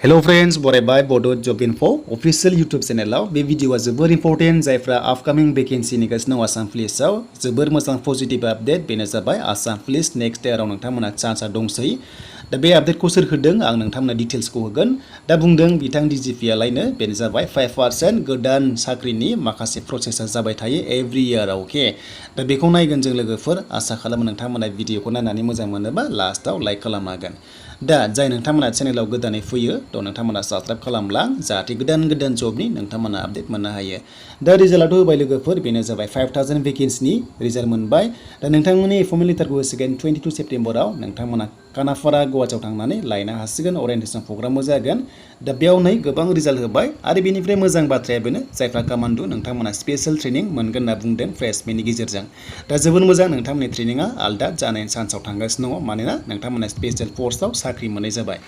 Hello friends, बरायबाय Bodo Job Info official YouTube channel बे भिडिअआ जोबोर important जायफ्रा अपकमिं भेकेन्सि नेगासिनो दं आसाम पुलिसाव जोबोर मोजां पजिटिभ आपडेट बेनो जाबाय आसाम पुलिस नेक्स्ट इयाराव नोंथांमोना चान्सआ दंसै दा बे आपडेटखौ सोर होदों आं नोंथांमोना डिटेल्सखौ होगोन दा बुंदों बिथां DGPआलायनो बेनो जाबाय 5% गोदान साख्रिनि माखासे प्रसेसआ जाबाय थायो एभ्रि इयाराव अके दा बेखौ नायगोन जों लोगोफोर आसा खालामो नोंथांमोना भिडिअखौ नायनानै मोजां मोनोबा लास्टआव लाइक खालामनो हागोन दा जाय नोंथांमोना चेनेलाव गोदानै फैयो थ' नोंथांमोना साबस्क्राइब खालामलां जाहाथे गोदान जबनि नोंथांमोना आपडेट मोननो हायो दा रिजाल्टआथ' होबाय लोगोफोर बेनो जाबाय 5000 भेकेन्सिनि रिजाल्ट मोनबाय दा नोंथांमोननि एपइन्टमेन्ट लेटारखौ होसिगोन 22 सेप्टेम्बराव नोंथांमोना कानाफारा गुवाहाटीआव थांनानै लायनो हासिगोन अरियेन्टेसन प्रग्रामबो जागोन दा बेयावनो गोबां रिजाल्ट होबाय आरो बेनिफ्राय मोजां बाथ्राया बेनो जायफ्रा कमान्डो नोंथांमोना स्पेशल ट्रेनिं मोनगोन होनना बुंदों फ्रेशमेननि गेजेरजों दा जोबोर मोजां नोंथांमोननि ट्रेनिंआ आलदा जानायनि चान्सआव थांगासिनो दङ मानोना नोंथांमोना स्पेशल फर्सआव साख्रि मोननाय जाबाय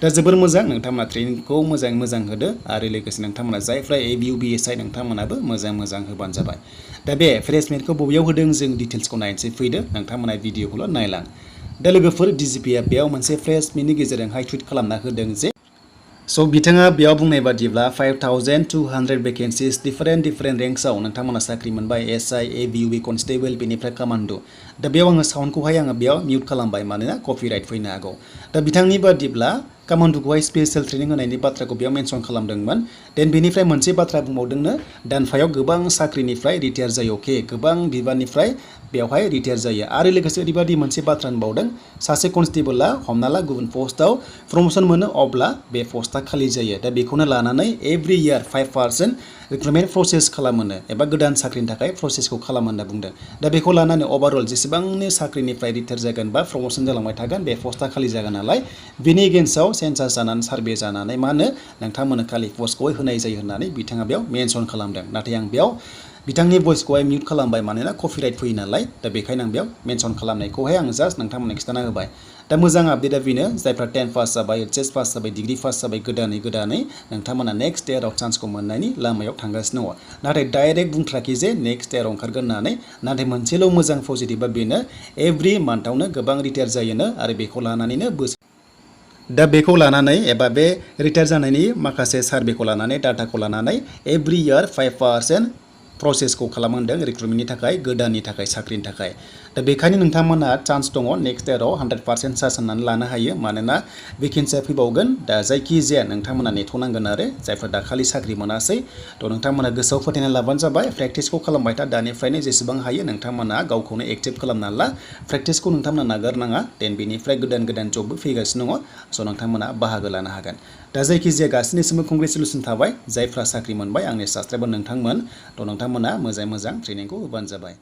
दा जोबोर मोजां नोंथांमोना ट्रेनिंखौ मोजां होदो आरो लोगोसे नोंथांमोना जायफ्रा ABUBSI नोंथांमोनाबो मोजां होबानो जाबाय दा बे फ्रेशमेनखौ बबेयाव होदों जों डिटेल्सखौ नायनोसै फैदो नोंथांमोना भिडिअखौल' नायलां दा लोगोफोर DGPआ बेयाव मोनसे फ्रेशमेननि गेजेरजोंहाय टुइट खालामना होदों जे स' बिथाङा बेयाव बुंनाय बादिब्ला 5200 भेकेन्सिस डिफरेन्ट रेंक्सआव नोंथांमोना साख्रि मोनबाय SI ABUB कनस्टेबल बेनिफ्राय कमान्डो दा बेयाव आङो साउन्डखौहाय आङो बेयाव मिउट खालामबाय मानोना कपिराइट फैनो हागौ दा बिथांनि बादिब्ला कमान्डोखौहाय स्पेशल ट्रेनिं होनायनि बाथ्राखौ बेयाव मेनसन खालामदोंमोन देन बेनिफ्राय मोनसे बाथ्रा बुंबावदोंनो दानफायाव गोबां साख्रिनिफ्राय रिटायार जायो अके गोबां बिबाननिफ्राय बेवहाय रिटायार जायो आरो लोगोसे ओरैबायदि मोनसे बाथ्रा होनबावदों सासे कनस्टेबला हमना ला गुबुन पस्टआव प्रमोशन मोनो अब्ला बे पस्टआ खालि जायो दा बेखौनो लानानै एभ्रि इयार 5% रिक्रुटमेन्ट प्रसेस खालामोनो एबा गोदान साख्रिनि थाखाय प्रसेसखौ खालामो होनना बुंदों दा बेखौ लानानै ओभारअल जेसेबांनो साख्रिनिफ्राय रिटायार जागोन बा प्रमोशन जालांबाय थागोन बे पस्टआ खालि जागोन नालाय बेनि एगेन्स्टआव सेन्सास जानानै सार्भे जानानै मा होनो नोंथांमोननो खालि पस्टखौहाय होनाय जायो होननानै बिथाङा बेयाव मेनसन खालामदों नाथाय आं बेयाव बिथांनि भइसखौहाय मिउट खालामबाय मानोना कपिराइट फैयो नालाय दा बेखायनो आं बेयाव मेनसन खालामनायखौहाय आं जास्ट नोंथांमोननो खिन्थाना होबाय दा मोजां आपडेटआ बेनो जायफ्रा 10 पास जाबाय HS पास जाबाय डिग्री पास जाबाय गोदानै नोंथांमोना नेक्स्ट इयाराव चान्सखौ मोननायनि लामायाव थांगासिनो दङ नाथाय डाइरेक्ट बुंथ्राखै जे नेक्स्ट इयाराव ओंखारगोन होननानै नाथाय मोनसेल' मोजां पजिटिभआ बेनो एभ्रि मान्थआवनो गोबां रिटायार जायोनो आरो बेखौ लानानैनो दा बेखौ लानानै एबा बे रिटायार जानायनि माखासे सार्भेखौ लानानै डाटाखौ लानानै एभ्रि इयार 5% प्रसेसखौ खालामदों रिक्रुटमेन्टनि थाखाय गोदाननि थाखाय साख्रिनि थाखाय दा बेखायनो नोंथांमोना चान्स दङ नेक्स्ट इयाराव 100% चान्स होननानै लानो हायो मानोना भेकेन्सिया फैबावगोन दा जायखिजाया नोंथांमोना नेथ'नांगोन आरो जायफ्रा दाखालि साख्रि मोनासै थ' नोंथांमोना गोसोआव फोथायना लाबानो जाबाय प्रेक्टिसखौ खालामबाय था दानिफ्रायनो जेसेबां हायो नोंथांमोना गावखौनो एक्टिभ खालामना ला प्रेक्टिसखौ नोंथांमोना नागारनाङा देन बेनिफ्राय गोदान जबबो फैगासिनो दङ स' नोंथांमोना बाहागो लानो हागोन दा जायखिजाया गासैनिसिमबो कंग्रेचुलेसन थाबाय जायफ्रा साख्रि मोनबाय आंनि साबसक्राइबार नोंथांमोन थ' नोंथांमोना मोजां ट्रेनिंखौ होबानो जाबाय